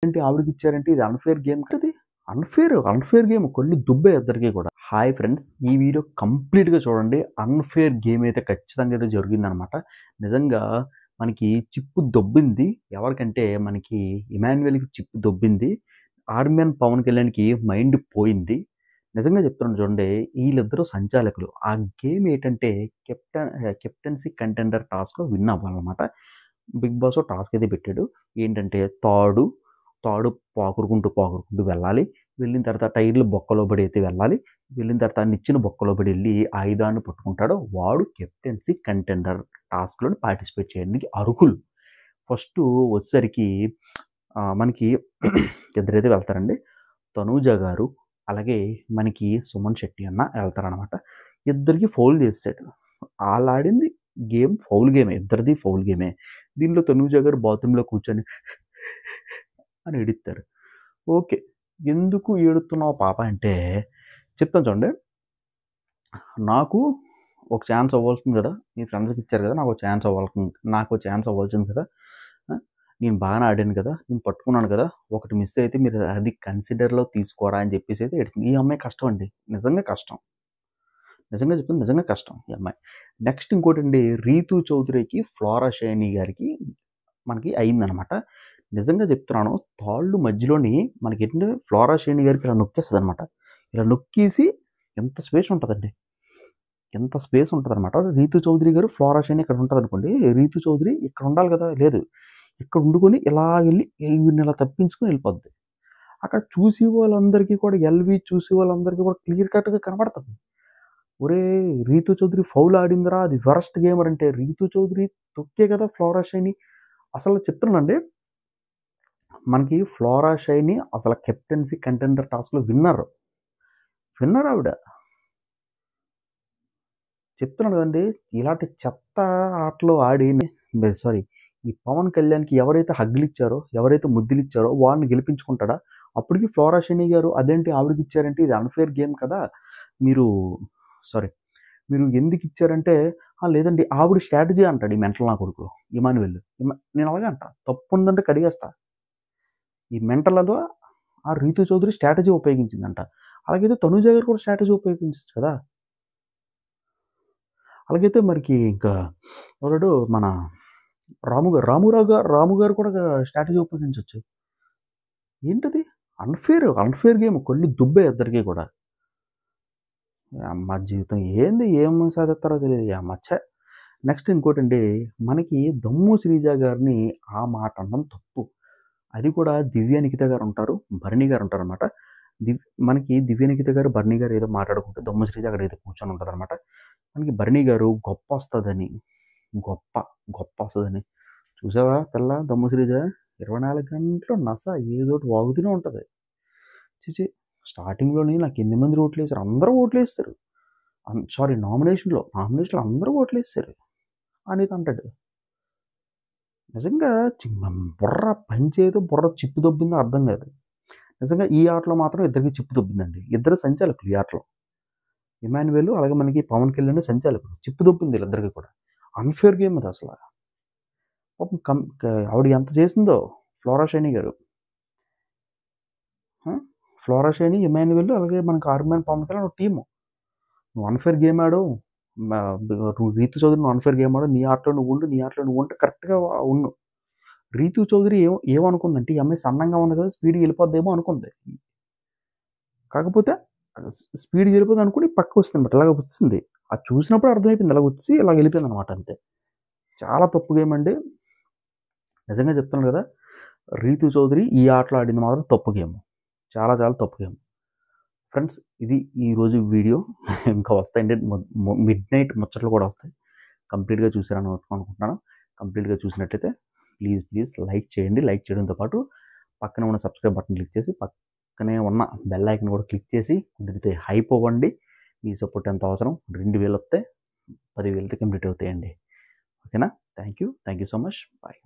ఏంటి ఆవిడకిచ్చారంటే ఇది అన్‌ఫెయిర్ గేమ్ కదా! Unfair game. కొల్లు దుబ్బే ఇద్దరికీ కూడా. Hi friends! ఈ వీడియో కంప్లీట్‌గా చూడండి. అన్‌ఫెయిర్ గేమ్ అయితే ఖచ్చితంగా అయితే జరిగిందనమాట. నిజంగా మనకి చిప్పు దొబ్బింది. ఎవరికంటే మనకి ఇమాన్యుయల్‌కి చిప్పు దొబ్బింది. ఆర్మీ పవన్ కళ్యాణ్‌కి మైండ్ పోయింది. నిజంగా చెప్తున్నాను చూడండి. ఈళ్ళిద్దరూ సంచాలకులు. ఆ గేమ్ ఏంటంటే కెప్టెన్సీ కంటెండర్ టాస్క్‌లో విన్ అవ్వాలనమాట. బిగ్ బాస్ టాస్క్ అయితే పెట్టాడు. ఏంటంటే తాడు పాకురుకుంటూ వెళ్ళాలి. వెళ్ళిన తర్వాత టైర్లు బొక్కలో పడి అయితే వెళ్ళాలి. వెళ్ళిన తర్వాత నిచ్చెన బొక్కలో పడి వెళ్ళి ఆయుధాన్ని పట్టుకుంటాడో వాడు కెప్టెన్సీ కంటెండర్ టాస్క్‌లో పార్టిసిపేట్ చేయడానికి అర్హులు. ఫస్టు వచ్చేసరికి మనకి ఇద్దరైతే వెళ్తారండి. తనూజ గారు, అలాగే మనకి సుమన్ శెట్టి అన్న వెళ్తారనమాట. ఇద్దరికి ఫౌల్ చేసేసాడు. ఆళ్ళాడింది గేమ్ ఫౌల్ గేమే. ఇద్దరిది ఫౌల్ గేమే. దీనిలో తనూజ గారు బాత్రూమ్‌లో కూర్చొని అని ఏడుత్తారు. ఓకే. ఎందుకు ఏడుస్తున్నావు పాప అంటే చెప్తాను చూడండి. నాకు ఒక ఛాన్స్ అవ్వాల్సింది కదా! మీ ఫ్రెండ్స్‌కి ఇచ్చారు కదా! నాకో ఛాన్స్ అవ్వాల్సింది కదా! ఆ! నేను బాగానే ఆడాను కదా! నేను పట్టుకున్నాను కదా! ఒకటి మిస్ అయితే మీరు అది కన్సిడర్‌లో తీసుకోరా అని చెప్పేసి అయితే ఏడిచింది. ఈ అమ్మాయి కష్టం అండి. నిజంగా కష్టం. నిజంగా చెప్తున్నా నిజంగా కష్టం ఈ అమ్మాయి. నెక్స్ట్ ఇంకోటండి రీతూ చౌదరికి, ఫ్లోరా షైనీ గారికి మనకి అయిందనమాట. నిజంగా చెప్తున్నాను తాళ్ళు మధ్యలోని మనకేంటంటే ఫ్లోరా షైనీ గారికి ఇలా నొక్కేస్తదనమాట. ఇలా నొక్కేసి ఎంత స్పేస్ ఉంటదండి. ఎంత స్పేస్ ఉంటదనమాట. రీతూ చౌదరి గారు, ఫ్లోరా షైనీ ఇక్కడ ఉంటదనుకోండి. రీతూ చౌదరి ఇక్కడ ఉండాలి కదా! లేదు. ఇక్కడ ఉండుకొని ఇలా ఎళ్లి ఈవిడ్ని ఇలా తప్పించుకొని ఎళ్ళిపోద్ది. అక్కడ చూసి వాళ్ళందరికీ కూడా చూసి వాళ్ళందరికీ కూడా క్లియర్ కట్‌గా కనపడతది. ఒరేయ్! రీతూ చౌదరి ఫౌల్ ఆడిందిరా! అది వరస్ట్ గేమర్ అంటే రీతూ చౌదరి తొక్కే కదా ఫ్లోరా షైనీ. అసలు చెప్తున్నానండి. మనకి ఫ్లోరా షైనీ అసల కెప్టెన్సీ కంటెండర్ టాస్క్‌లో విన్నర్ ఆవిడ. చెప్తున్నాను కదండీ! ఇలాంటి చెత్త ఆటలు ఆడి సారీ ఈ పవన్ కళ్యాణ్‌కి ఎవరైతే హగ్గులిచ్చారో, ఎవరైతే ముద్దులిచ్చారో వాడిని గెలిపించుకుంటాడా? అప్పటికి ఫ్లోరా షైనీ గారు అదేంటి ఆవిడకిచ్చారంటే ఇది అన్‌ఫెయిర్ గేమ్ కదా! మీరు సారీ మీరు ఎందుకిచ్చారంటే, లేదండి ఆవిడ స్ట్రాటజీ అంటాడు ఈ మెంటల్ నా కొడుకు ఇమానుయేల్. నేను అలాగే అంటా. తప్పుందంటే కడిగేస్తా. ఈ మెంటల్ అదో ఆ రీతూ చౌదరి స్ట్రాటజీ ఉపయోగించిందంట. అలాగైతే తనూజ గారు కూడా స్ట్రాటజీ ఉపయోగించొచ్చు కదా! అలాగైతే మరికి ఇంకా ఎవడాడు మన రాము గారు కూడా స్ట్రాటజీ ఉపయోగించొచ్చు. ఏంటది? Unfair game. కొల్లు దుబ్బే ఇద్దరికీ కూడా. యమ్మ జీవితం ఏంది ఏం సాధిస్తారో తెలీదు. యమ్మ ఛ! నెక్స్ట్ ఇంకోటండి మనకి దమ్ము శ్రీజ గారిని ఆ మాట అనడం తప్పు. అది కూడా దివ్య నిఖిత గారు ఉంటారు. భరణి గారు ఉంటారనమాట. మనకి దివ్య నిఖిత గారు, భరణి గారు ఏదో మాట్లాడుకుంటే దమ్ము శ్రీజ అక్కడ ఏదో కూర్చొని ఉంటదనమాట. మనకి భరణి గారు గొప్పొస్తదని గొప్ప గొప్పొస్తదని చూసావా పిల్ల దమ్ము శ్రీజ 24 గంటలు నస ఏదోటి వాగుతూనే ఉంటది. ఛీ! స్టార్టింగ్‌లోని నాకెన్ని మంది ఓట్లేసారు. అందరూ ఓట్లేస్తారు. సారీ నామినేషన్‌లో అందరూ ఓట్లేసారు అనేది అంటాడు. నిజంగా బుర్ర పని చేయదో, బుర్ర చిప్పు దొబ్బిందో అర్థం కాదు. నిజంగా ఈ ఆటలో మాత్రం ఇద్దరికి చిప్పు దొబ్బిందండి. ఇద్దరు సంచాలకులు ఈ ఆటలో. ఇమాన్యుయేల్ అలాగే మనకి పవన్ కళ్యాణ్ సంచాలకులు. చిప్పు దొబ్బింది వీళ్ళిద్దరికి కూడా. అన్‌ఫెయిర్ గేమ్ అది అసల. పాపం ఆవిడ ఎంత చేసిందో ఫ్లోరా షైనీ గారు. ఆ! ఫ్లోరా షైనీ, ఇమాన్యుయేల్ అలాగే మనకి ఆర్మీ పవన్ కళ్యాణ్ ఒక టీము. నువ్వు అన్‌ఫెయిర్ గేమ్ ఆడావు. మా నువ్వు రీతు చౌదరి నువ్వు అన్‌ఫెయిర్ గేమ్ ఆడావు. నీ ఆటలో నువ్వు ఉండు. నీ ఆటలో నువ్వు ఉంటే కరెక్ట్‌గా ఉండు. రీతు చౌదరి ఏమనుకుందంటే ఈ అమ్మాయి సన్నంగా ఉంది కదా! స్పీడ్‌గా ఎళ్ళిపోద్దేమో అనుకుంది. కాకపోతే స్పీడ్‌గా ఎళ్ళిపోద్ది అనుకోని పక్కకొచ్చిందనమాట. ఇలాగ వచ్చింది. అది చూసినప్పుడు అర్థమైపోయింది. ఇలాగ వచ్చి ఇలాగ ఎళ్ళిపోయిందనమాట అంతే. చాలా తప్పు గేమ్ అండి. నిజంగా చెప్తున్నాను కదా! రీతు చౌదరి ఈ ఆటలో ఆడింది మాత్రం తప్పు గేమ్. చాలా చాలా తప్పు గేమ్. ఫ్రెండ్స్ ఇది ఈరోజు వీడియో. ఇంకా వస్తాయండి. మిడ్‌నైట్ ముచ్చట్లు కూడా వస్తాయి. కంప్లీట్‌గా చూసారని అనుకుంటున్నాను. కంప్లీట్‌గా చూసినట్లయితే ప్లీజ్ లైక్ చేయండి. లైక్ చేయడంతో పాటు పక్కన ఉన్న సబ్స్క్రైబ్ బటన్ క్లిక్ చేసి పక్కనే ఉన్న బెల్ ఐకాన్ కూడా క్లిక్ చేసి కుదిరితే హైప్ అవ్వండి. మీ సపోర్ట్ ఎంత అవసరం. 2000 వస్తే 10,000తో కంప్లీట్ అవుతాయండి. ఓకేనా? Thank you so much. Bye.